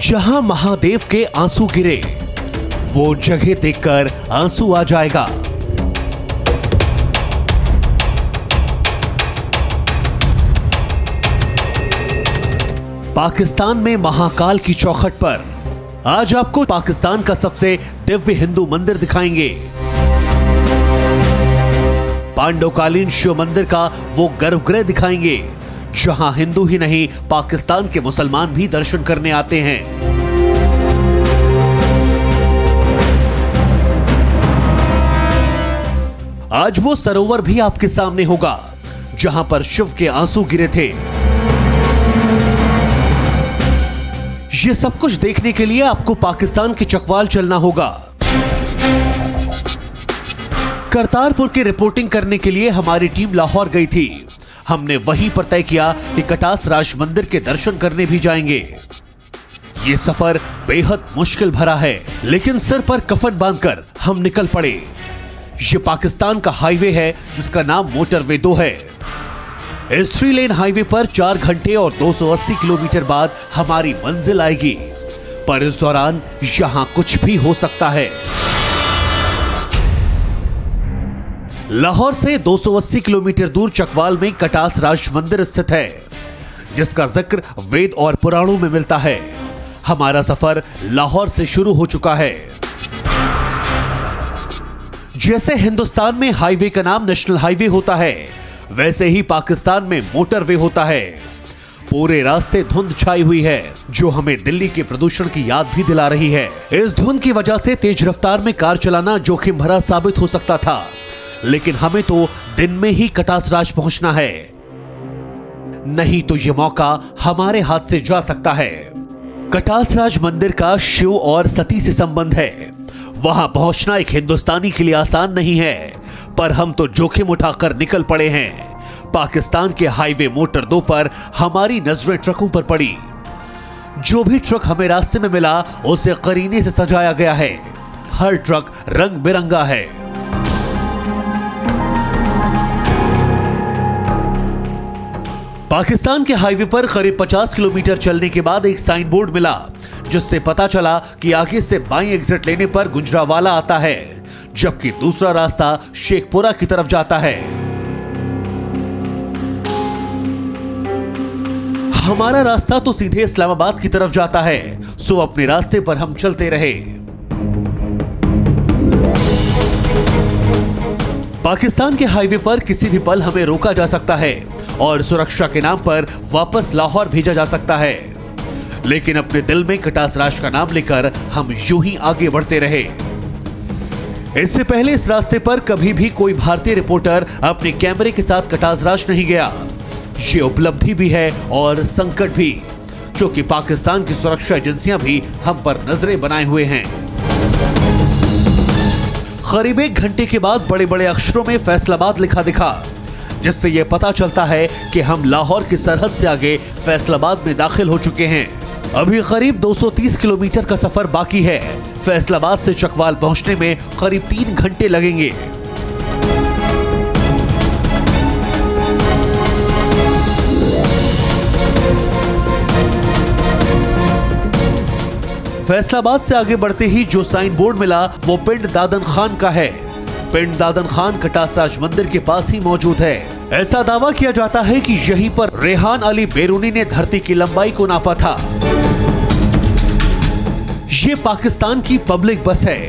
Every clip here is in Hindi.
जहां महादेव के आंसू गिरे वो जगह देखकर आंसू आ जाएगा। पाकिस्तान में महाकाल की चौखट पर आज आपको पाकिस्तान का सबसे दिव्य हिंदू मंदिर दिखाएंगे। पांडवकालीन शिव मंदिर का वो गर्भगृह दिखाएंगे जहां हिंदू ही नहीं पाकिस्तान के मुसलमान भी दर्शन करने आते हैं। आज वो सरोवर भी आपके सामने होगा जहां पर शिव के आंसू गिरे थे। ये सब कुछ देखने के लिए आपको पाकिस्तान के चकवाल चलना होगा। करतारपुर की रिपोर्टिंग करने के लिए हमारी टीम लाहौर गई थी। हमने वहीं पर तय किया कि कटास राज मंदिर के दर्शन करने भी जाएंगे। ये सफर बेहद मुश्किल भरा है, लेकिन सिर पर कफन बांधकर हम निकल पड़े। ये पाकिस्तान का हाईवे है जिसका नाम मोटरवे 2 है। इस 3 लेन हाईवे पर 4 घंटे और 280 किलोमीटर बाद हमारी मंजिल आएगी, पर इस दौरान यहां कुछ भी हो सकता है। लाहौर से 280 किलोमीटर दूर चकवाल में कटास राज मंदिर स्थित है, जिसका जिक्र वेद और पुराणों में मिलता है। हमारा सफर लाहौर से शुरू हो चुका है। जैसे हिंदुस्तान में हाईवे का नाम नेशनल हाईवे होता है, वैसे ही पाकिस्तान में मोटरवे होता है। पूरे रास्ते धुंध छाई हुई है जो हमें दिल्ली के प्रदूषण की याद भी दिला रही है। इस धुंध की वजह से तेज रफ्तार में कार चलाना जोखिम भरा साबित हो सकता था, लेकिन हमें तो दिन में ही कटास राज पहुंचना है, नहीं तो यह मौका हमारे हाथ से जा सकता है। कटास राज मंदिर का शिव और सती से संबंध है। वहां पहुंचना एक हिंदुस्तानी के लिए आसान नहीं है, पर हम तो जोखिम उठाकर निकल पड़े हैं। पाकिस्तान के हाईवे मोटर 2 पर हमारी नजरें ट्रकों पर पड़ी। जो भी ट्रक हमें रास्ते में मिला उसे करीने से सजाया गया है। हर ट्रक रंग बिरंगा है। पाकिस्तान के हाईवे पर करीब 50 किलोमीटर चलने के बाद एक साइन बोर्ड मिला, जिससे पता चला कि आगे से बाईं एग्जिट लेने पर गुजरावाला आता है, जबकि दूसरा रास्ता शेखपुरा की तरफ जाता है। हमारा रास्ता तो सीधे इस्लामाबाद की तरफ जाता है, सो अपने रास्ते पर हम चलते रहे। पाकिस्तान के हाईवे पर किसी भी पल हमें रोका जा सकता है और सुरक्षा के नाम पर वापस लाहौर भेजा जा सकता है, लेकिन अपने दिल में कटास राज का नाम लेकर हम यूं ही आगे बढ़ते रहे। इससे पहले इस रास्ते पर कभी भी कोई भारतीय रिपोर्टर अपने कैमरे के साथ कटास राज नहीं गया। ये उपलब्धि भी है और संकट भी, क्योंकि पाकिस्तान की सुरक्षा एजेंसियां भी हम पर नजरें बनाए हुए हैं। करीब 1 घंटे के बाद बड़े बड़े अक्षरों में फैसलाबाद लिखा दिखा, जिससे यह पता चलता है कि हम लाहौर की सरहद से आगे फैसलाबाद में दाखिल हो चुके हैं। अभी करीब 230 किलोमीटर का सफर बाकी है। फैसलाबाद से चकवाल पहुंचने में करीब 3 घंटे लगेंगे। फैसलाबाद से आगे बढ़ते ही जो साइन बोर्ड मिला वो पिंड दादन खान का है। पिंड दादन खान कटास राज मंदिर के पास ही मौजूद है। ऐसा दावा किया जाता है कि यहीं पर रेहान अली बेरूनी ने धरती की लंबाई को नापा था। ये पाकिस्तान की पब्लिक बस है,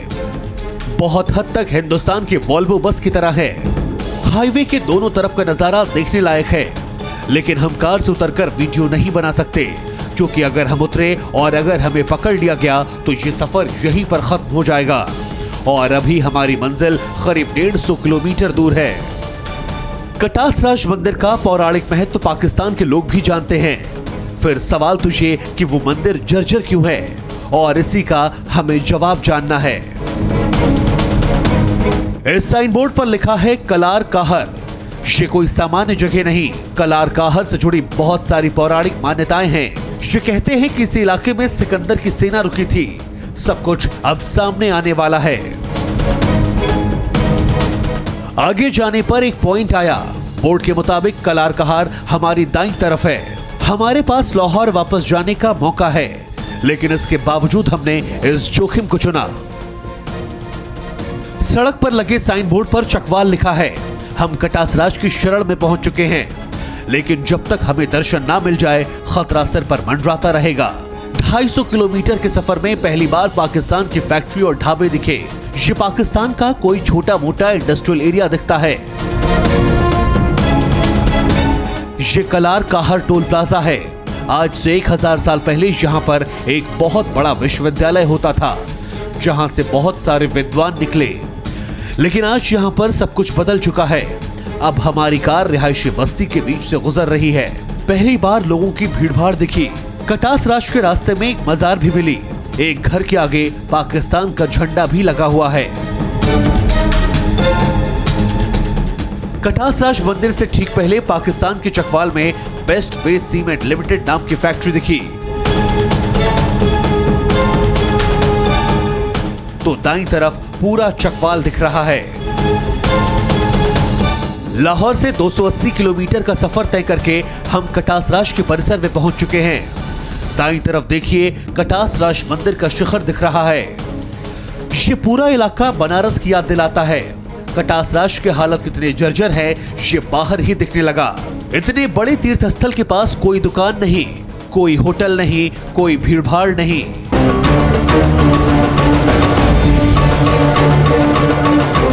बहुत हद तक हिंदुस्तान के वोल्वो बस की तरह है। हाईवे के दोनों तरफ का नजारा देखने लायक है, लेकिन हम कार से उतरकर वीडियो नहीं बना सकते, क्योंकि अगर हम उतरे और अगर हमें पकड़ लिया गया तो ये सफर यहीं पर खत्म हो जाएगा। और अभी हमारी मंजिल करीब 150 किलोमीटर दूर है। कटास राज मंदिर का पौराणिक महत्व पाकिस्तान के लोग भी जानते हैं। फिर सवाल तो ये कि वो मंदिर जर्जर क्यों है, और इसी का हमें जवाब जानना है। इस साइन बोर्ड पर लिखा है कलार काहर। ये कोई सामान्य जगह नहीं। कलार काहर से जुड़ी बहुत सारी पौराणिक मान्यताएं हैं। ये कहते हैं कि इस इलाके में सिकंदर की सेना रुकी थी। सब कुछ अब सामने आने वाला है। आगे जाने पर एक पॉइंट आया। बोर्ड के मुताबिक कलार कहार हमारी दाईं तरफ है। हमारे पास लाहौर वापस जाने का मौका है, लेकिन इसके बावजूद हमने इस जोखिम को चुना। सड़क पर लगे साइन बोर्ड पर चकवाल लिखा है। हम कटासराज की शरण में पहुंच चुके हैं, लेकिन जब तक हमें दर्शन ना मिल जाए खतरा सिर पर मंडराता रहेगा। 250 किलोमीटर के सफर में पहली बार पाकिस्तान की फैक्ट्री और ढाबे दिखे। ये पाकिस्तान का कोई छोटा मोटा इंडस्ट्रियल एरिया दिखता है। ये कलार काहर टोल प्लाजा है। आज से 1000 साल पहले यहाँ पर एक बहुत बड़ा विश्वविद्यालय होता था, जहाँ से बहुत सारे विद्वान निकले। लेकिन आज यहाँ पर सब कुछ बदल चुका है। अब हमारी कार रिहायशी बस्ती के बीच से गुजर रही है। पहली बार लोगों की भीड़भाड़ दिखी। कटासराज के रास्ते में एक मजार भी मिली। एक घर के आगे पाकिस्तान का झंडा भी लगा हुआ है। कटासराज मंदिर से ठीक पहले पाकिस्तान के चकवाल में बेस्ट वे सीमेंट लिमिटेड नाम की फैक्ट्री दिखी। तो दाईं तरफ पूरा चकवाल दिख रहा है। लाहौर से 280 किलोमीटर का सफर तय करके हम कटासराज के परिसर में पहुंच चुके हैं। दाईं तरफ देखिए, कटासराज मंदिर का शिखर दिख रहा है। ये पूरा इलाका बनारस की याद दिलाता है। कटासराज की हालत कितनी जर्जर है ये बाहर ही दिखने लगा। इतने बड़े तीर्थ स्थल के पास कोई दुकान नहीं, कोई होटल नहीं, कोई भीड़भाड़ नहीं।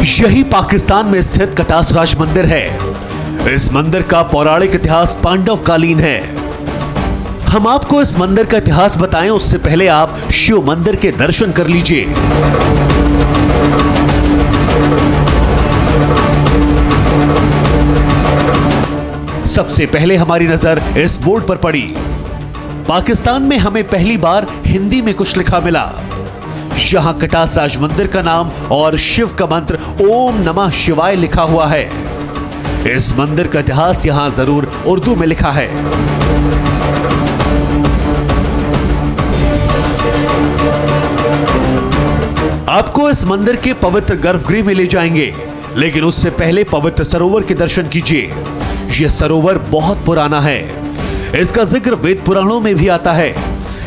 यही पाकिस्तान में स्थित कटासराज मंदिर है। इस मंदिर का पौराणिक इतिहास पांडव कालीन है। हम आपको इस मंदिर का इतिहास बताएं उससे पहले आप शिव मंदिर के दर्शन कर लीजिए। सबसे पहले हमारी नजर इस बोर्ड पर पड़ी। पाकिस्तान में हमें पहली बार हिंदी में कुछ लिखा मिला। यहाँ कटासराज मंदिर का नाम और शिव का मंत्र ओम नमः शिवाय लिखा हुआ है। इस मंदिर का इतिहास यहाँ जरूर उर्दू में लिखा है। आपको इस मंदिर के पवित्र गर्भगृह में ले जाएंगे, लेकिन उससे पहले पवित्र सरोवर के दर्शन कीजिए। यह सरोवर बहुत पुराना है। इसका जिक्र वेद पुराणों में भी आता है।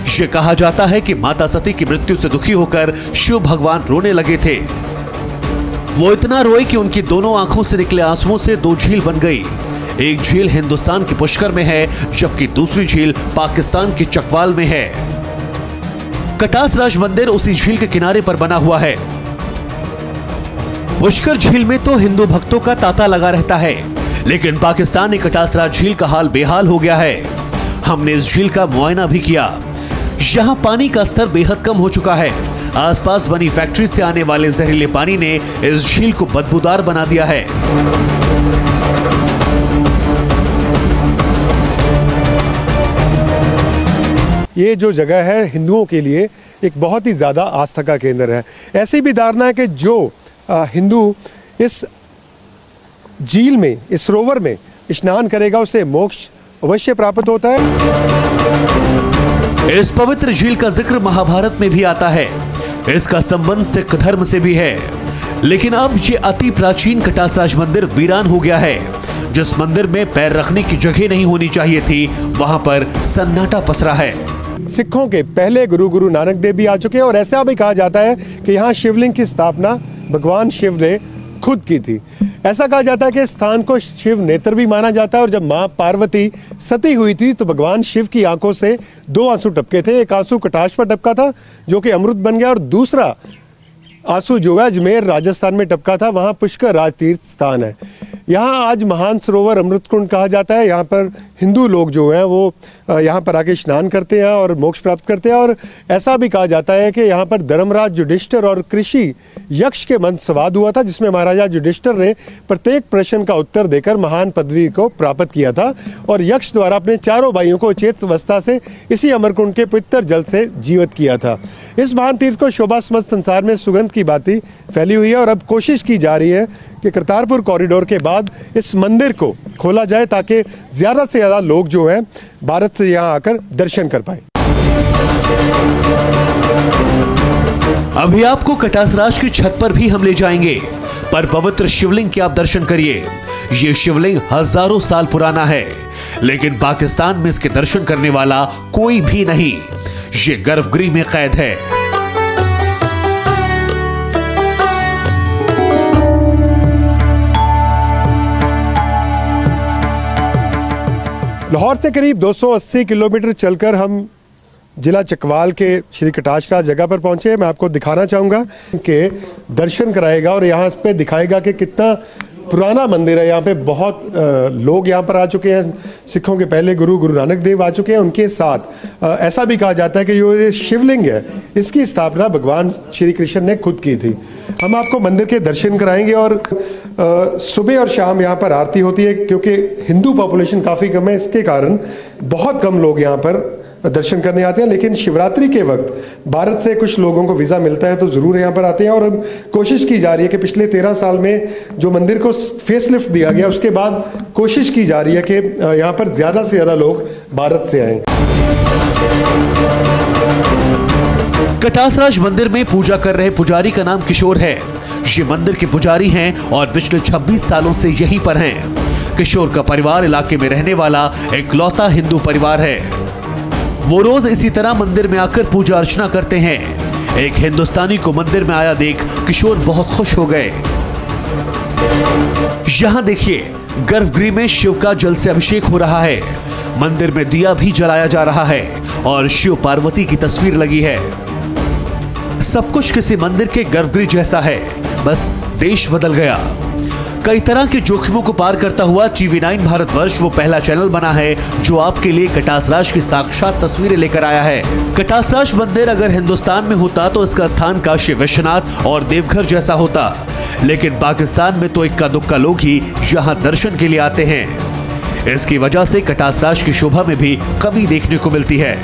यह कहा जाता है कि माता सती की मृत्यु से दुखी होकर शिव भगवान रोने लगे थे। वो इतना रोए कि उनकी दोनों आंखों से निकले आंसुओं से 2 झील बन गई। एक झील हिंदुस्तान के पुष्कर में है, जबकि दूसरी झील पाकिस्तान के चकवाल में है। कटासराज मंदिर उसी झील के किनारे पर बना हुआ है। पुष्कर झील में तो हिंदू भक्तों का तांता लगा रहता है, लेकिन पाकिस्तानी कटासराज झील का हाल बेहाल हो गया है। हमने इस झील का मुआयना भी किया। यहाँ पानी का स्तर बेहद कम हो चुका है। आसपास बनी फैक्ट्री से आने वाले जहरीले पानी ने इस झील को बदबूदार बना दिया है। ये जो जगह है हिंदुओं के लिए एक बहुत ही ज़्यादा आस्था का केंद्र है। ऐसी भी धारणा है कि जो हिंदू इस झील में, इस सरोवर में स्नान करेगा उसे मोक्ष अवश्य प्राप्त होता है। इस पवित्र झील का जिक्र महाभारत में भी आता है। इसका संबंध सिख धर्म से भी है। लेकिन अब ये अति प्राचीन कटासराज मंदिर वीरान हो गया है। जिस मंदिर में पैर रखने की जगह नहीं होनी चाहिए थी, वहां पर सन्नाटा पसरा है। सिखों के पहले गुरु नानक देव भी आ चुके हैं और ऐसा भी कहा जाता है कि यहाँ शिवलिंग की स्थापना भगवान शिव ने खुद की थी। ऐसा कहा जाता है कि स्थान को शिव नेत्र भी माना जाता है और जब मां पार्वती सती हुई थी तो भगवान शिव की आंखों से 2 आंसू टपके थे। एक आंसू कटाश पर टपका था जो कि अमृत बन गया और दूसरा आंसू जो है अजमेर राजस्थान में टपका था। वहां पुष्कर राज तीर्थ स्थान है। यहाँ आज महान सरोवर अमृत कुंड कहा जाता है। यहाँ पर हिंदू लोग जो हैं वो यहाँ पर आके स्नान करते हैं और मोक्ष प्राप्त करते हैं। और ऐसा भी कहा जाता है कि यहाँ पर धर्मराज युधिष्ठिर और कृषि यक्ष के मंत्र संवाद हुआ था, जिसमें महाराजा युधिष्ठिर ने प्रत्येक प्रश्न का उत्तर देकर महान पदवी को प्राप्त किया था और यक्ष द्वारा अपने चारों भाइयों को चेत अवस्था से इसी अमरकुंड के पवित्र जल से जीवित किया था। इस महान तीर्थ को शोभा समस्त संसार में सुगंध की बाती फैली हुई है और अब कोशिश की जा रही है कि करतारपुर कॉरिडोर के बाद इस मंदिर को खोला जाए ताकि ज्यादा से ज्यादा लोग जो हैं भारत से यहाँ आकर दर्शन कर पाए। अभी आपको कटासराज की छत पर भी हम ले जाएंगे, पर पवित्र शिवलिंग के आप दर्शन करिए। ये शिवलिंग हजारों साल पुराना है, लेकिन पाकिस्तान में इसके दर्शन करने वाला कोई भी नहीं। ये गर्भगृह में कैद है। लाहौर से करीब 280 किलोमीटर चलकर हम जिला चकवाल के श्री कटाशराज जगह पर पहुंचे। मैं आपको दिखाना चाहूँगा कि दर्शन कराएगा और यहाँ पे दिखाएगा कि कितना पुराना मंदिर है। यहाँ पे बहुत लोग यहाँ पर आ चुके हैं। सिखों के पहले गुरु नानक देव आ चुके हैं। उनके साथ ऐसा भी कहा जाता है कि ये शिवलिंग है, इसकी स्थापना भगवान श्री कृष्ण ने खुद की थी। हम आपको मंदिर के दर्शन कराएंगे और सुबह और शाम यहाँ पर आरती होती है। क्योंकि हिंदू पॉपुलेशन काफ़ी कम है, इसके कारण बहुत कम लोग यहाँ पर दर्शन करने आते हैं। लेकिन शिवरात्रि के वक्त भारत से कुछ लोगों को वीज़ा मिलता है तो ज़रूर यहाँ पर आते हैं। और कोशिश की जा रही है कि पिछले 13 साल में जो मंदिर को फेसलिफ्ट दिया गया, उसके बाद कोशिश की जा रही है कि यहाँ पर ज़्यादा से ज़्यादा लोग भारत से आएं। कटासराज मंदिर में पूजा कर रहे पुजारी का नाम किशोर है। ये मंदिर के पुजारी हैं और पिछले 26 सालों से यहीं पर हैं। किशोर का परिवार इलाके में रहने वाला इकलौता हिंदू परिवार है। वो रोज इसी तरह मंदिर में आकर पूजा अर्चना करते हैं। एक हिंदुस्तानी को मंदिर में आया देख किशोर बहुत खुश हो गए। यहाँ देखिए, गर्भगृह में शिव का जल से अभिषेक हो रहा है। मंदिर में दिया भी जलाया जा रहा है और शिव पार्वती की तस्वीर लगी है। सब कुछ किसी मंदिर के गर्भगृह जैसा है, बस देश बदल गया। कई तरह के जोखिमों को पार करता हुआ TV9 भारतवर्ष वो पहला चैनल बना है जो आपके लिए कटासराज की साक्षात तस्वीरें लेकर आया है। कटासराज मंदिर अगर हिंदुस्तान में होता तो इसका स्थान काशी विश्वनाथ और देवघर जैसा होता, लेकिन पाकिस्तान में तो इक्का दुक्का लोग ही यहाँ दर्शन के लिए आते हैं। इसकी वजह से कटासराज की शोभा में भी कमी देखने को मिलती है।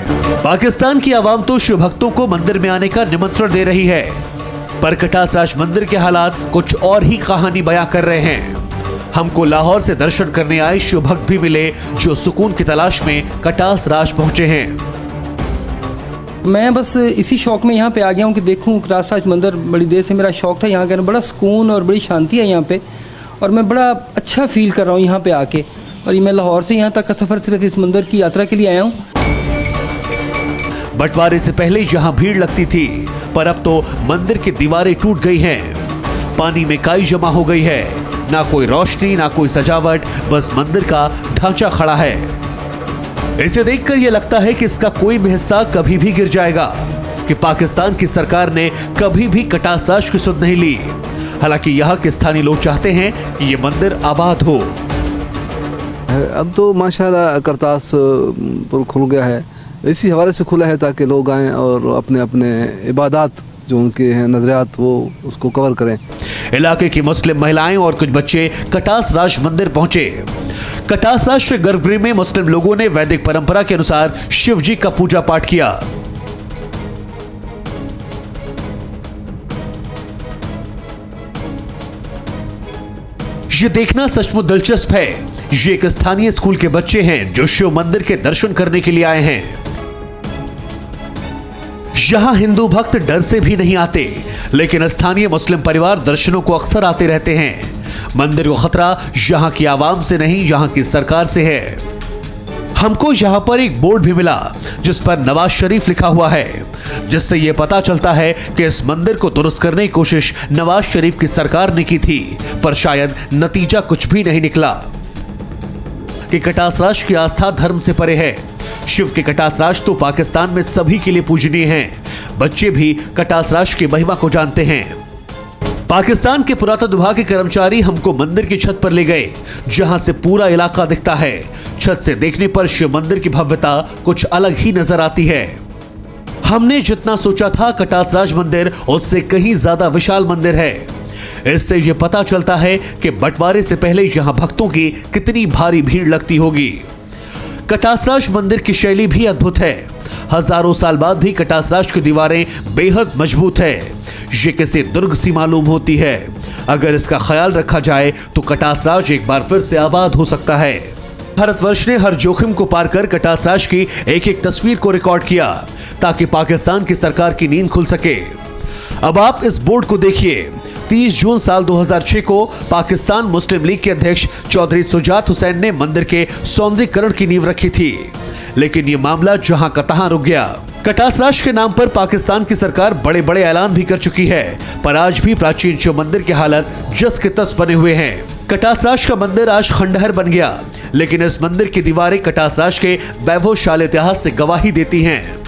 पाकिस्तान की आवाम तो शिव भक्तों को मंदिर में आने का निमंत्रण दे रही है, पर कटासराज मंदिर के हालात कुछ और ही कहानी बयां कर रहे हैं। हमको लाहौर से दर्शन करने आए शिव भक्त भी मिले जो सुकून की तलाश में कटासराज पहुंचे हैं। मैं बस इसी शौक में यहाँ पे आ गया हूँ कि देखूँ कटासराज मंदिर। बड़ी देर से मेरा शौक था यहाँ का। बड़ा सुकून और बड़ी शांति है यहाँ पे और मैं बड़ा अच्छा फील कर रहा हूँ यहाँ पे आके। और ये मैं लाहौर से यहाँ तक का सफर सिर्फ इस मंदिर की यात्रा के लिए आया हूँ। बंटवारे से पहले यहाँ भीड़ लगती थी, पर अब तो मंदिर की दीवारें टूट गई हैं। पानी में काई जमा हो गई है। ना कोई रोशनी, ना कोई सजावट, बस मंदिर का ढांचा खड़ा है। इसे देखकर यह लगता है कि इसका कोई भी हिस्सा कभी भी गिर जाएगा, कि पाकिस्तान की सरकार ने कभी भी कटासराज की सुध नहीं ली। हालांकि यहाँ के स्थानीय लोग चाहते हैं कि ये मंदिर आबाद हो। अब तो माशाल्लाह करतास पुल खुल गया है, इसी हवाले से खुला है ताकि लोग आएं और अपने अपने इबादत जो उनके हैं नजरियात वो उसको कवर करें। इलाके की मुस्लिम महिलाएं और कुछ बच्चे कटासराज मंदिर पहुंचे। कटासराज के गर्भगृह में मुस्लिम लोगों ने वैदिक परंपरा के अनुसार शिव जी का पूजा पाठ किया। ये देखना सचमुच दिलचस्प है। ये एक स्थानीय स्कूल के बच्चे हैं जो शिव मंदिर के दर्शन करने के लिए आए हैं। यहां हिंदू भक्त डर से भी नहीं आते, लेकिन स्थानीय मुस्लिम परिवार दर्शनों को अक्सर आते रहते हैं। मंदिर को खतरा यहां की आवाम से नहीं, यहां की सरकार से है। हमको यहां पर एक बोर्ड भी मिला जिस पर नवाज शरीफ लिखा हुआ है, जिससे यह पता चलता है कि इस मंदिर को दुरुस्त करने की कोशिश नवाज शरीफ की सरकार ने की थी, पर शायद नतीजा कुछ भी नहीं निकला। कि कटासराज की आस्था धर्म से परे है। शिव के कटासराज तो पाकिस्तान में सभी के लिए पूजनीय हैं। बच्चे भी कटासराज की महिमा को जानते हैं। पाकिस्तान के पुरातत्व विभाग के कर्मचारी हमको मंदिर की छत पर ले गए, जहां से पूरा इलाका दिखता है। छत से देखने पर शिव मंदिर की भव्यता कुछ अलग ही नजर आती है। हमने जितना सोचा था कटासराज मंदिर उससे कहीं ज्यादा विशाल मंदिर है। इससे यह पता चलता है कि बंटवारे से पहले यहां भक्तों की कितनी भारी भीड़ लगती होगी। कटासराज मंदिर की शैली भी अद्भुत है। हजारों साल बाद भी कटासराज की दीवारें बेहद मजबूत है। ये किसी दुर्ग सी मालूम होती है। अगर इसका ख्याल रखा जाए तो कटासराज एक बार फिर से आबाद हो सकता है। भारतवर्ष ने हर जोखिम को पार कर कटासराज की एक एक तस्वीर को रिकॉर्ड किया ताकि पाकिस्तान की सरकार की नींद खुल सके। अब आप इस बोर्ड को देखिए। 30 जून साल 2006 को पाकिस्तान मुस्लिम लीग के अध्यक्ष चौधरी सुजात हुसैन ने मंदिर के सौंदर्यीकरण की नींव रखी थी, लेकिन यह मामला जहां का तहां रुक गया। कटास राष्ट्र के नाम पर पाकिस्तान की सरकार बड़े बड़े ऐलान भी कर चुकी है, पर आज भी प्राचीन शिव मंदिर की हालत जस के तस बने हुए हैं। कटास राष्ट्र का मंदिर आज खंडहर बन गया, लेकिन इस मंदिर की दीवारें कटास राष्ट्र के वैभवशाली इतिहास से गवाही देती हैं।